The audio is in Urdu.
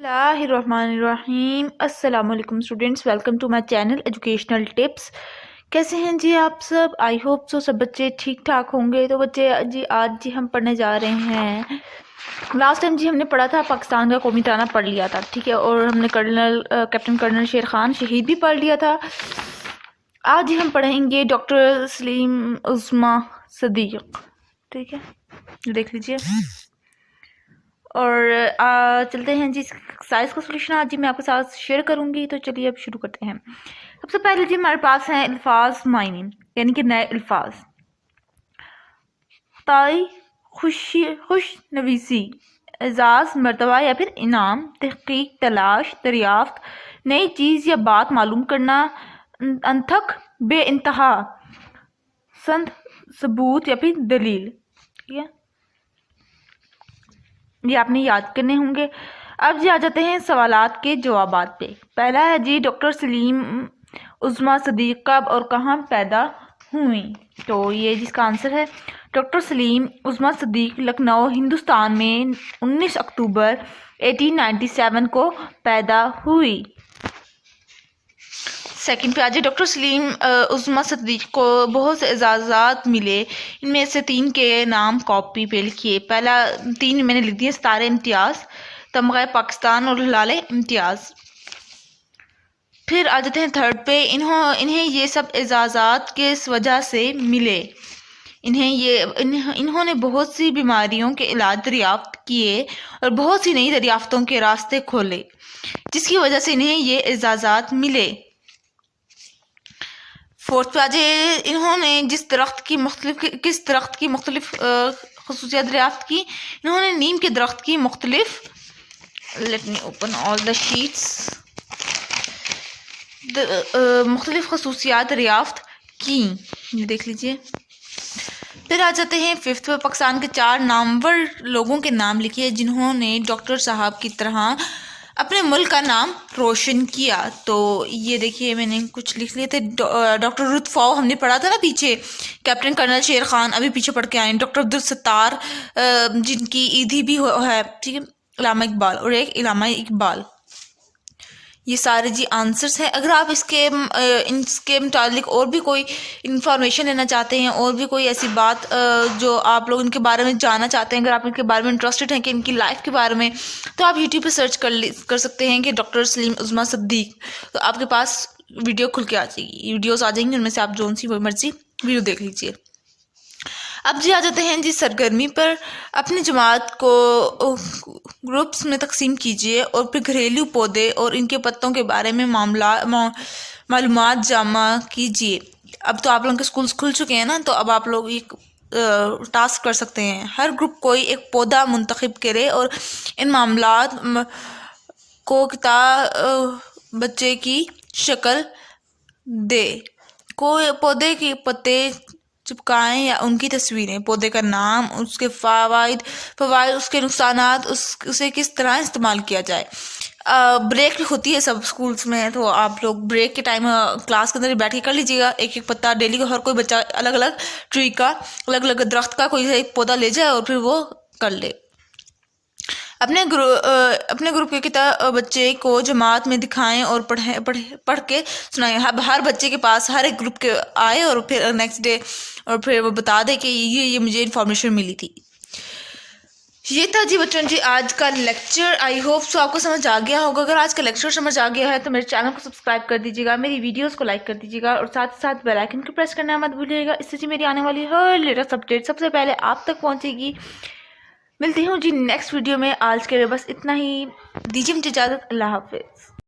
اللہ الرحمن الرحیم۔ السلام علیکم students, welcome to my channel educational tips. کیسے ہیں جی آپ سب؟ آئی ہوپ سو سب بچے ٹھیک ٹھاک ہوں گے۔ تو بچے آج ہم پڑھنے جا رہے ہیں، لاسٹ ٹائم ہم نے پڑھا تھا پاکستان کا قومی ترانہ پڑھ لیا تھا، ٹھیک ہے، اور ہم نے کیپٹن کرنل شیر خان شہید بھی پڑھ لیا تھا۔ آج ہم پڑھیں گے ڈاکٹر سلیم عظمیٰ صدیق، ٹھیک ہے، دیکھ لیجیے۔ اور چلتے ہیں جی سائنس کا سولوشن آج میں آپ کے ساتھ شیئر کروں گی۔ تو چلیے اب شروع کرتے ہیں۔ سب سے پہلے جی ہمارے پاس ہیں الفاظ معنی، یعنی کہ نئے الفاظ۔ تائی، خوش نویسی، اعزاز، مرتبہ یا پھر انعام، تحقیق، تلاش، دریافت، نئی چیز یا بات معلوم کرنا، انتھک، بے انتہا، سند، ثبوت یا پھر دلیل، ٹھیک ہے، یہ آپ نے یاد کرنے ہوں گے۔ اب جی آ جاتے ہیں سوالات کے جوابات پہ۔ پہلا ہے جی ڈاکٹر سلیم عظمیٰ صدیق کب اور کہاں پیدا ہوئیں؟ تو یہ جس کا آنسر ہے ڈاکٹر سلیم عظمیٰ صدیق لکھنؤ ہندوستان میں 19 اکتوبر 1897 کو پیدا ہوئی۔ سیکنڈ پہ آج ڈاکٹر سلیم عظمیٰ صدیق کو بہت سے اعزازات ملے، ان میں سے 3 کے نام کاپی پہ لکھیے۔ پہلا 3 میں نے لکھ دیے، ستارے امتیاز، تمغہ پاکستان اور ہلال امتیاز۔ پھر آ جاتے ہیں تھرڈ پہ، انہیں یہ سب اعزازات کس وجہ سے ملے؟ انہوں نے بہت سی بیماریوں کے علاج دریافت کیے اور بہت سی نئی دریافتوں کے راستے کھولے، جس کی وجہ سے انہیں یہ اعزازات ملے۔ فورتھ پہ آ جائے، انہوں نے کس درخت کی مختلف خصوصیات دریافت کی؟ انہوں نے نیم کے درخت کی مختلف خصوصیات دریافت کی، یہ دیکھ لیجئے۔ پھر آ جاتے ہیں ففتھ پہ، پاکستان کے 4 نامور لوگوں کے نام لکھیے جنہوں نے ڈاکٹر صاحب کی طرح اپنے ملک کا نام روشن کیا۔ تو یہ دیکھیے میں نے کچھ لکھ لیے تھے۔ ڈاکٹر رتفاؤ ہم نے پڑھا تھا نا پیچھے، کیپٹن کرنل شیر خان ابھی پیچھے پڑھ کے آئے ہیں، ڈاکٹر عبدالستار جن کی عیدی بھی ہے، ٹھیک ہے، علامہ اقبال، اور ایک علامہ اقبال۔ یہ سارے جی آنسرس ہیں۔ اگر آپ اس کے متعلق اور بھی کوئی انفارمیشن لینا چاہتے ہیں، اور بھی کوئی ایسی بات جو آپ لوگ ان کے بارے میں جاننا چاہتے ہیں، اگر آپ ان کے بارے میں انٹرسٹڈ ہیں کہ ان کی لائف کے بارے میں، تو آپ یوٹیوب پہ سرچ کر سکتے ہیں کہ ڈاکٹر سلیم عظمیٰ صدیق، تو آپ کے پاس ویڈیو کھل کے آ جائے گی، ویڈیوز آ جائیں گی، ان میں سے آپ جون سی مرضی ویڈیو دیکھ لیجیے۔ اب جی آ جاتے ہیں جی سرگرمی پر۔ اپنی جماعت کو گروپس میں تقسیم کیجیے اور پھر گھریلو پودے اور ان کے پتوں کے بارے میں معلومات جمع کیجیے۔ اب تو آپ لوگوں کے سکولز کھل چکے ہیں نا، تو اب آپ لوگ ایک ٹاسک کر سکتے ہیں، ہر گروپ کوئی ایک پودا منتخب کرے اور ان معاملات کو بچے کی شکل دے۔ کوئی پودے کے پتے چپکائیں یا ان کی تصویریں، پودے کا نام، اس کے فوائد، اس کے نقصانات، اسے کس طرح استعمال کیا جائے۔ بریک بھی ہوتی ہے سب سکولز میں، تو آپ لوگ بریک کے ٹائم کلاس کے اندر بیٹھ کے کر لیجیے گا، ایک ایک پتا ڈیلی کو، ہر کوئی بچہ الگ الگ ٹری کا، الگ الگ درخت کا کوئی ایک پودا لے جائے اور پھر وہ کر لے۔ اپنے گروپ کے کتاب بچے کو جماعت میں دکھائیں اور پڑھ کے سنائیں۔ ہر بچے کے پاس ہر ایک گروپ کے آئے اور پھر نیکسٹ ڈے اور پھر وہ بتا دے کہ یہ مجھے انفارمیشن ملی تھی۔ یہ تھا جی بچوں جی آج کا لیکچر۔ آئی ہوپ سو آپ کو سمجھ آ گیا ہوگا۔ اگر آج کا لیکچر سمجھ آ گیا ہے تو میرے چینل کو سبسکرائب کر دیجیے گا، میری ویڈیوز کو لائک کر دیجیے گا، اور ساتھ ساتھ بیل آئیکن کو پریس کرنا مت بھولیے گا، اس سے جی میری آنے والی ہر لیٹسٹ اپڈیٹ سب سے پہلے آپ تک پہنچے گی۔ ملتی ہوں جی نیکسٹ ویڈیو میں۔ آج کے لیے بس اتنا ہی، دیجیے مجھے اجازت، اللہ حافظ۔